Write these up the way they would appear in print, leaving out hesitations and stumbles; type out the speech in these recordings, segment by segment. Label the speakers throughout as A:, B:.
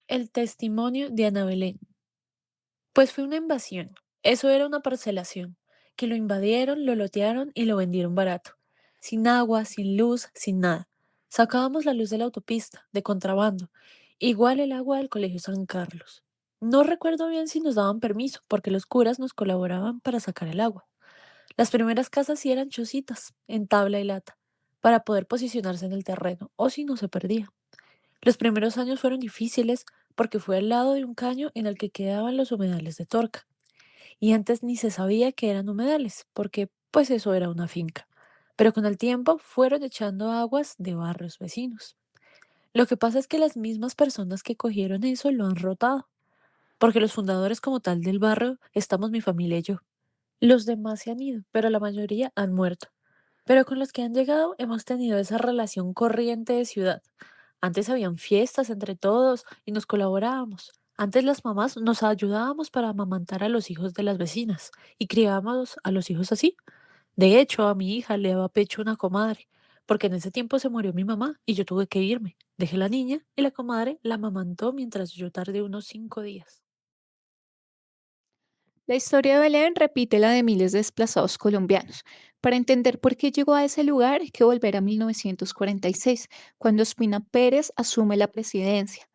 A: El testimonio de Ana Belén. Pues fue una invasión. Eso era una parcelación. Que lo invadieron, lo lotearon y lo vendieron barato. Sin agua, sin luz, sin nada. Sacábamos la luz de la autopista, de contrabando. Igual el agua del Colegio San Carlos. No recuerdo bien si nos daban permiso, porque los curas nos colaboraban para sacar el agua. Las primeras casas sí eran chocitas, en tabla y lata, para poder posicionarse en el terreno, o si no se perdía. Los primeros años fueron difíciles porque fue al lado de un caño en el que quedaban los humedales de Torca. Y antes ni se sabía que eran humedales, porque pues eso era una finca. Pero con el tiempo fueron echando aguas de barrios vecinos. Lo que pasa es que las mismas personas que cogieron eso lo han rotado, porque los fundadores como tal del barrio estamos mi familia y yo. Los demás se han ido, pero la mayoría han muerto. Pero con los que han llegado hemos tenido esa relación corriente de ciudad. Antes habían fiestas entre todos y nos colaborábamos. Antes las mamás nos ayudábamos para amamantar a los hijos de las vecinas y criábamos a los hijos así. De hecho, a mi hija le daba pecho una comadre, porque en ese tiempo se murió mi mamá y yo tuve que irme. Dejé la niña y la comadre la amamantó mientras yo tardé unos 5 días.
B: La historia de Belén repite la de miles de desplazados colombianos. Para entender por qué llegó a ese lugar, hay que volver a 1946, cuando Ospina Pérez asume la presidencia.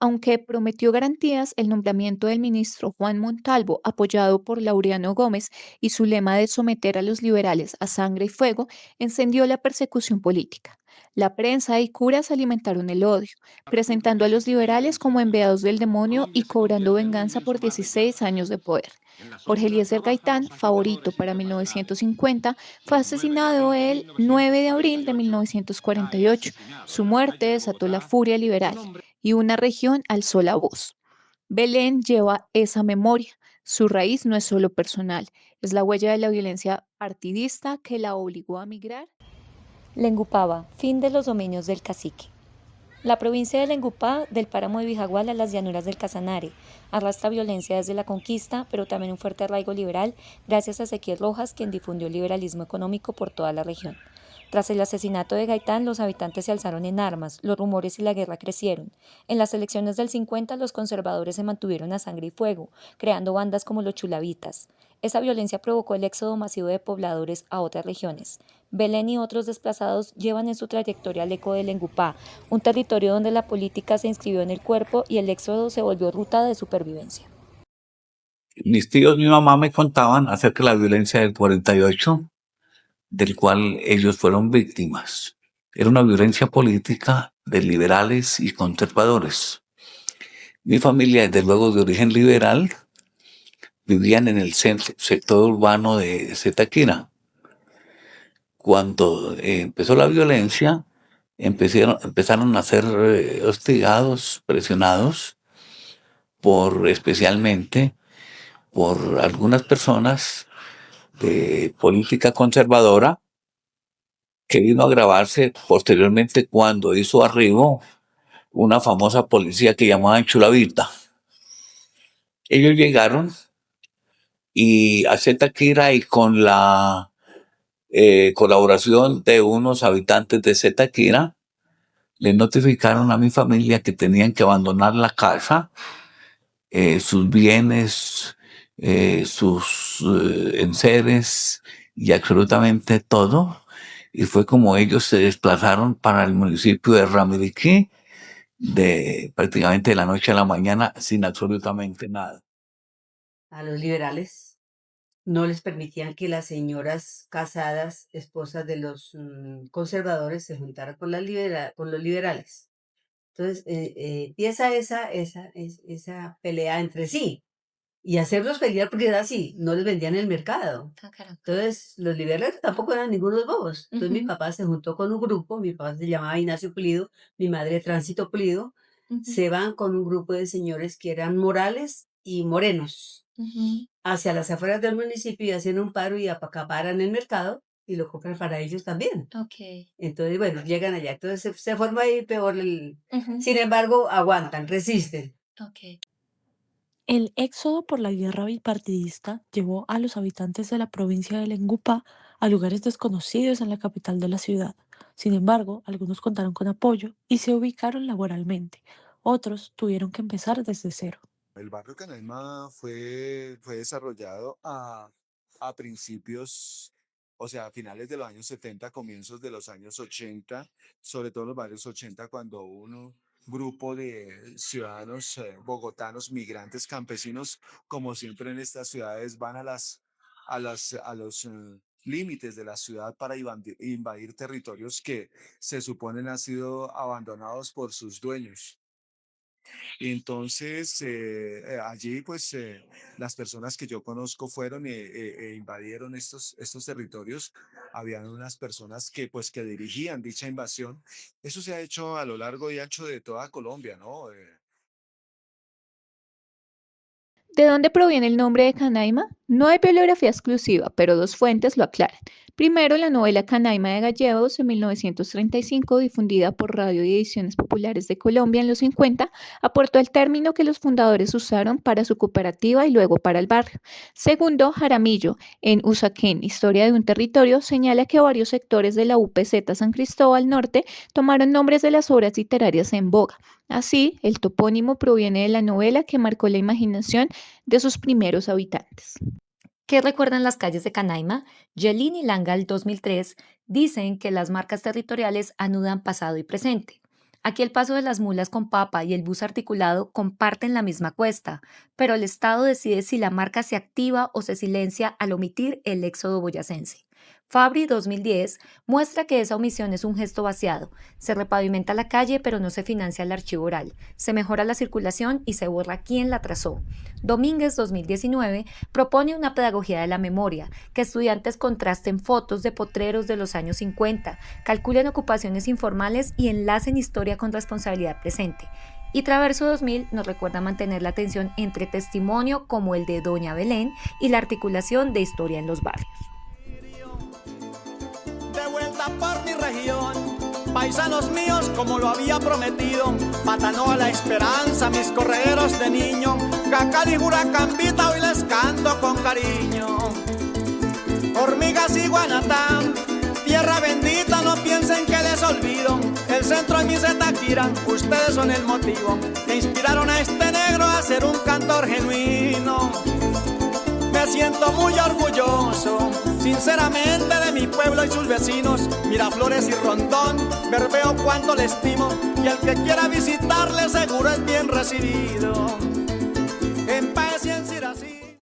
B: Aunque prometió garantías, el nombramiento del ministro Juan Montalvo, apoyado por Laureano Gómez, y su lema de someter a los liberales a sangre y fuego, encendió la persecución política. La prensa y curas alimentaron el odio, presentando a los liberales como enviados del demonio y cobrando venganza por 16 años de poder. Jorge Eliezer Gaitán, favorito para 1950, fue asesinado el 9 de abril de 1948. Su muerte desató la furia liberal y una región alzó la voz. Belén lleva esa memoria. Su raíz no es solo personal, es la huella de la violencia partidista que la obligó a migrar.
C: Lengupaba, fin de los dominios del cacique. La provincia de Lengupá, del páramo de Vijagual a las llanuras del Casanare, arrastra violencia desde la conquista, pero también un fuerte arraigo liberal, gracias a Ezequiel Rojas, quien difundió el liberalismo económico por toda la región. Tras el asesinato de Gaitán, los habitantes se alzaron en armas, los rumores y la guerra crecieron. En las elecciones del 50, los conservadores se mantuvieron a sangre y fuego, creando bandas como los chulavitas. Esa violencia provocó el éxodo masivo de pobladores a otras regiones. Belén y otros desplazados llevan en su trayectoria el eco del Engupá, un territorio donde la política se inscribió en el cuerpo y el éxodo se volvió ruta de supervivencia.
D: Mis tíos, mi mamá me contaban acerca de la violencia del 48, del cual ellos fueron víctimas. Era una violencia política de liberales y conservadores. Mi familia, desde luego de origen liberal, vivían en el sector urbano de Zetaquira. Cuando empezó la violencia, empezaron a ser hostigados, presionados, especialmente por algunas personas de política conservadora, que vino a agravarse posteriormente cuando hizo arribo una famosa policía que llamaban Chulavita. Ellos llegaron y a Zetaquira, y con la colaboración de unos habitantes de Zetaquira, le notificaron a mi familia que tenían que abandonar la casa, sus bienes, sus enseres y absolutamente todo. Y fue como ellos se desplazaron para el municipio de Ramiriquí, prácticamente de la noche a la mañana, sin absolutamente nada.
E: A los liberales no les permitían que las señoras casadas, esposas de los conservadores, se juntaran con, con los liberales. Entonces empieza esa pelea entre sí y hacerlos pelear porque era así, no les vendían el mercado.
C: Ah, caramba.
E: Entonces los liberales tampoco eran ningunos bobos. Entonces mi papá se juntó con un grupo, mi papá se llamaba Ignacio Pulido, mi madre Tránsito Pulido, se van con un grupo de señores que eran morales y morenos hacia las afueras del municipio y hacen un paro y acaparan el mercado y lo compran para ellos también.
C: Ok.
E: Entonces, bueno, llegan allá. Entonces se forma ahí peor Sin embargo, aguantan, resisten.
C: Ok.
A: El éxodo por la guerra bipartidista llevó a los habitantes de la provincia de Lengupá a lugares desconocidos en la capital de la ciudad. Sin embargo, algunos contaron con apoyo y se ubicaron laboralmente. Otros tuvieron que empezar desde cero.
F: El barrio Canaima fue desarrollado a principios, o sea, a finales de los años 70, comienzos de los años 80, sobre todo en los barrios 80, cuando un grupo de ciudadanos bogotanos, migrantes, campesinos, como siempre en estas ciudades, van a los límites de la ciudad para invadir territorios que se suponen han sido abandonados por sus dueños. Y entonces allí pues las personas que yo conozco fueron e invadieron estos territorios. Habían unas personas que pues que dirigían dicha invasión. Eso se ha hecho a lo largo y ancho de toda Colombia, ¿no?
B: ¿De dónde proviene el nombre de Canaima? No hay bibliografía exclusiva, pero dos fuentes lo aclaran. Primero, la novela Canaima de Gallegos de 1935, difundida por Radio y Ediciones Populares de Colombia en los 50, aportó el término que los fundadores usaron para su cooperativa y luego para el barrio. Segundo, Jaramillo, en Usaquén, Historia de un territorio, señala que varios sectores de la UPZ San Cristóbal Norte tomaron nombres de las obras literarias en boga. Así, el topónimo proviene de la novela que marcó la imaginación de sus primeros habitantes.
C: ¿Qué recuerdan las calles de Canaima? Yelin y Langal 2003 dicen que las marcas territoriales anudan pasado y presente. Aquí el paso de las mulas con papa y el bus articulado comparten la misma cuesta, pero el Estado decide si la marca se activa o se silencia al omitir el éxodo boyacense. Fabri 2010 muestra que esa omisión es un gesto vaciado. Se repavimenta la calle pero no se financia el archivo oral. Se mejora la circulación y se borra quién la trazó. Domínguez 2019 propone una pedagogía de la memoria, que estudiantes contrasten fotos de potreros de los años 50, calculen ocupaciones informales y enlacen historia con responsabilidad presente. Y Traverso 2000 nos recuerda mantener la tensión entre testimonio como el de Doña Belén y la articulación de historia en los barrios.
G: De vuelta por mi región, paisanos míos, como lo había prometido, Patanoa la esperanza, mis correderos de niño, Cacal y Juracambita hoy les canto con cariño. Hormigas y Guanatá, tierra bendita, no piensen que les olvido, el centro de mi Zetaquira, ustedes son el motivo que inspiraron a este negro a ser un cantor genuino. Me siento muy orgulloso, sinceramente, de mi pueblo y sus vecinos, Miraflores y Rondón, Bermeo cuánto le estimo, y el que quiera visitarle seguro es bien recibido. En Páez y en Sirací.